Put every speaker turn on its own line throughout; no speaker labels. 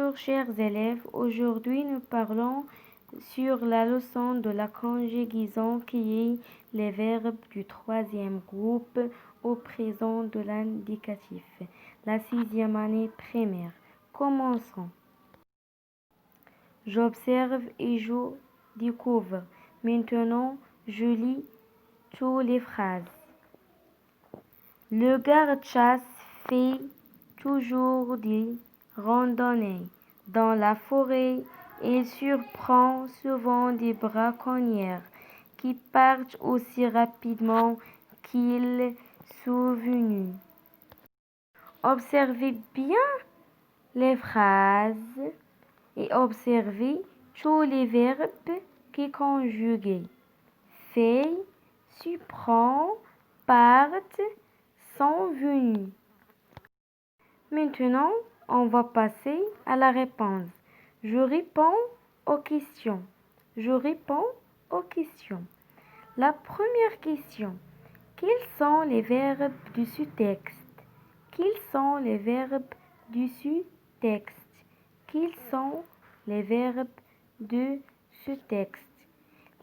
Bonjour chers élèves, aujourd'hui nous parlons sur la leçon de la conjugaison qui est les verbes du troisième groupe au présent de l'indicatif, la sixième année primaire. Commençons. J'observe et je découvre. Maintenant, je lis toutes les phrases. Le garde-chasse fait toujours des randonnées dans la forêt. Il surprend souvent des braconniers qui partent aussi rapidement qu'ils sont venus. Observez bien les phrases et observez tous les verbes qui conjuguent. Fait, surprend, partent, sont venus. Maintenant, on va passer à la réponse. Je réponds aux questions. Je réponds aux questions. La première question. Quels sont les verbes de ce texte? Quels sont les verbes de ce texte? Quels sont les verbes de ce texte?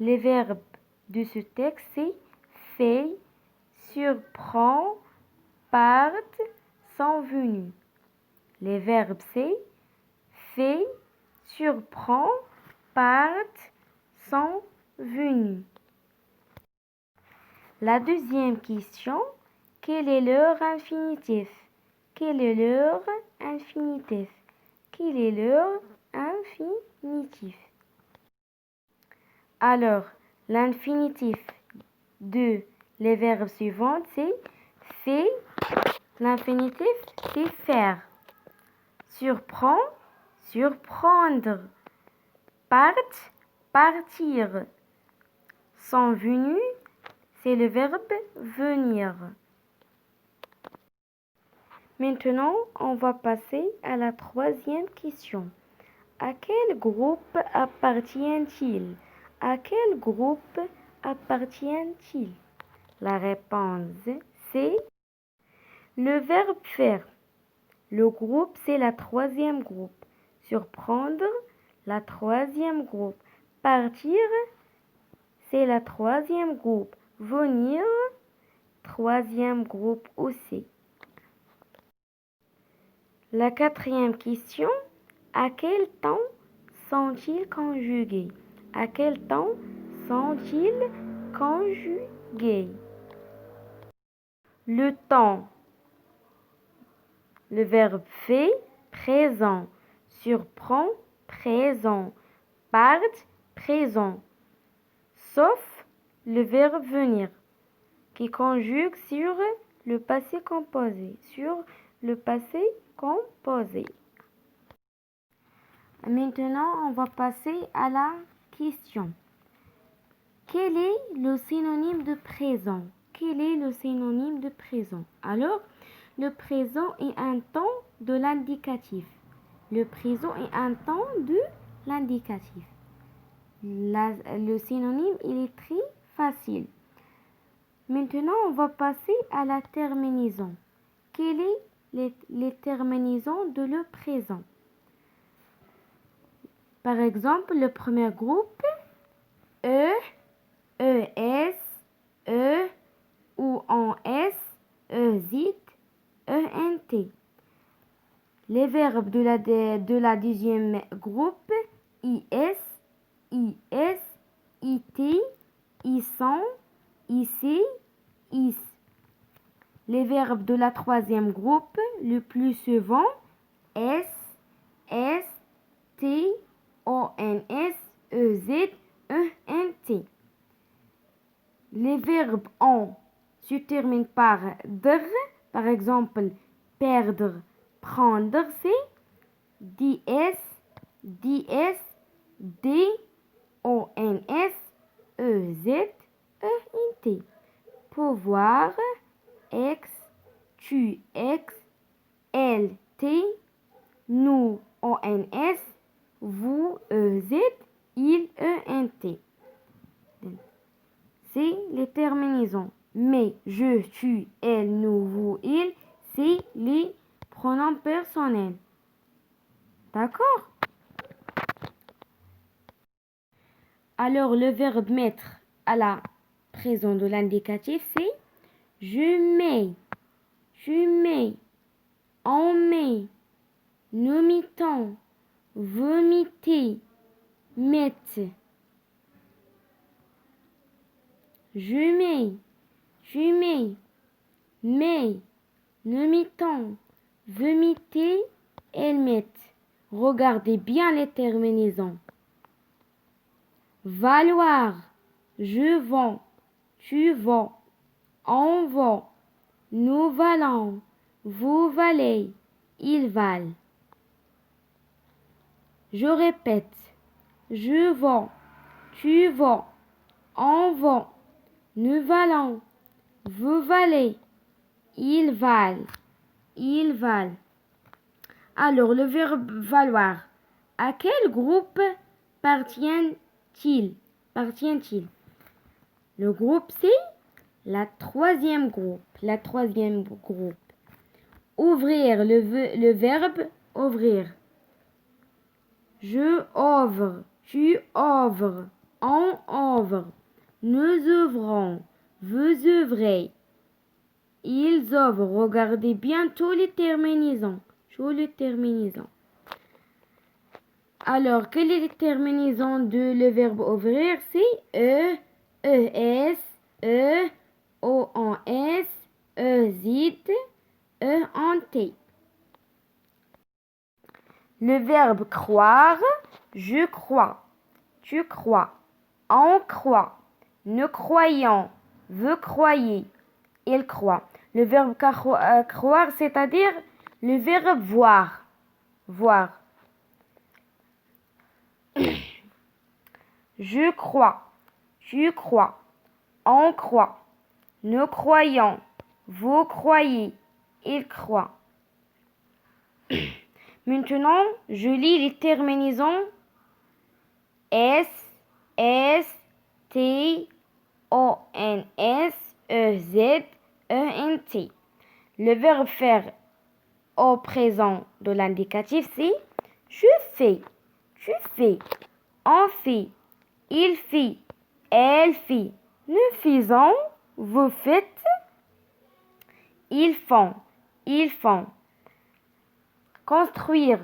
Les verbes de ce texte, c'est fait, surprend, partent, sont venus. Les verbes c'est fait, surprend, partent, sont venus. La deuxième question, quel est leur infinitif? Quel est leur infinitif? Quel est leur infinitif? Alors, l'infinitif de les verbes suivants, c'est fait. L'infinitif, c'est faire. Surprend, surprendre. Parte, partir. Sont venus, c'est le verbe venir. Maintenant, on va passer à la troisième question. À quel groupe appartient-il? À quel groupe appartient-il? La réponse, c'est le verbe faire. Le groupe, c'est la troisième groupe. Surprendre, la troisième groupe. Partir, c'est la troisième groupe. Venir, troisième groupe aussi. La quatrième question, à quel temps sont-ils conjugués? À quel temps sont-ils conjugués? Le temps, le verbe fait, présent. Surprend, présent. Parte, présent. Sauf le verbe venir, qui conjugue sur le passé composé. Sur le passé composé. Maintenant, on va passer à la question. Quel est le synonyme de présent? Quel est le synonyme de présent? Alors, le présent est un temps de l'indicatif. Le présent est un temps de l'indicatif. Le synonyme, il est très facile. Maintenant, on va passer à la terminaison. Quelles sont les terminaisons de le présent? Par exemple, le premier groupe, E, ES, E, ou en S, EZ, ENT. Les verbes de la deuxième groupe, IS, IS, IT, ISON, IC, IS. Les verbes de la troisième groupe, le plus souvent, S, S, T, ONS, EZ, ENT. Les verbes en se terminent par dr, par exemple, perdre, prendre, c'est DS, DS, D, ONS, EZ, ENT. Pouvoir, X, tu, X, elle, T, nous, ONS, vous, EZ, il, ENT. C'est les terminaisons. Mais, je, tu, elle, nous, vous, il, c'est les pronoms personnels. D'accord? Alors, le verbe mettre à la présent de l'indicatif, c'est je mets, tu mets, on met, nous mettons, vous mettez, mettez. Je mets, tu mets, mais, nous mettons, vous mettez, elles mettent. Regardez bien les terminaisons. Valoir, je vends, tu vends, on vend, nous valons, vous valez, ils valent. Je répète, je vends, tu vends, on vend, nous valons, vous valez, ils valent, ils valent. Alors, le verbe valoir, à quel groupe appartient-il? Le groupe, c'est la troisième groupe. Ouvrir, le verbe ouvrir. Je ouvre, tu ouvres, on ouvre, nous ouvrons, vous ouvrez, ils ouvrent. Regardez bien tous les terminaisons. Alors, quelle est la terminaison de le verbe ouvrir? C'est E, ES, E, O en S, EZ, E en T. Le verbe croire, je crois, tu crois, on croit, nous croyons, vous croyez, il croit. Le verbe croire, c'est-à-dire le verbe voir. Je crois, tu crois, on croit, nous croyons, vous croyez, il croit. Maintenant, je lis les terminaisons S, S, T, O, N, S, E, Z, E, N, T. Le verbe faire au présent de l'indicatif, c'est je fais, tu fais, on fait, il fait, elle fait, nous faisons, vous faites, ils font. Construire.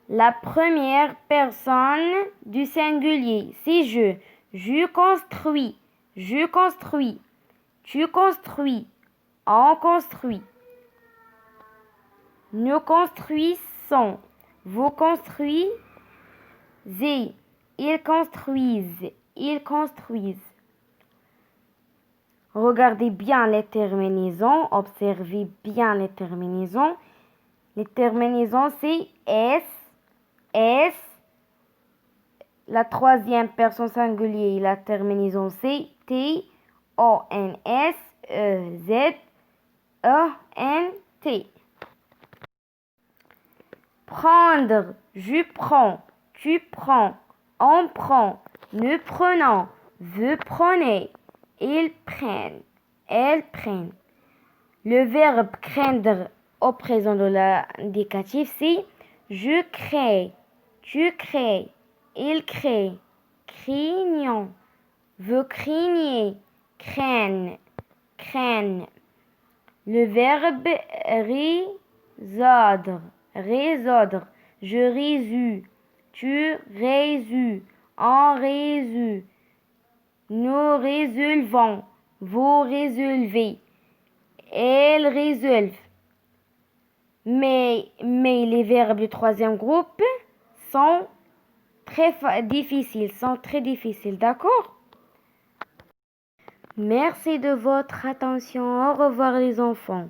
La première personne du singulier, c'est je. Je construis, tu construis, on construit. Nous construisons, vous construisez, ils construisent. Regardez bien les terminaisons, observez bien les terminaisons. Les terminaisons, c'est S, S. La troisième personne singulier, la terminaison, c'est T, O, N, S, E, Z, E, N, T. Prendre, je prends, tu prends, on prend, nous prenons, vous prenez, ils prennent, elles prennent. Le verbe craindre au présent de l'indicatif, c'est je crée, tu crées, il crée, craignons, vous craignez, craignent. Le verbe résoudre, je résous, tu résous, on résout, nous résolvons, vous résolvez, elles résolvent. Mais les verbes du troisième groupe sont très difficiles, d'accord? Merci de votre attention. Au revoir les enfants.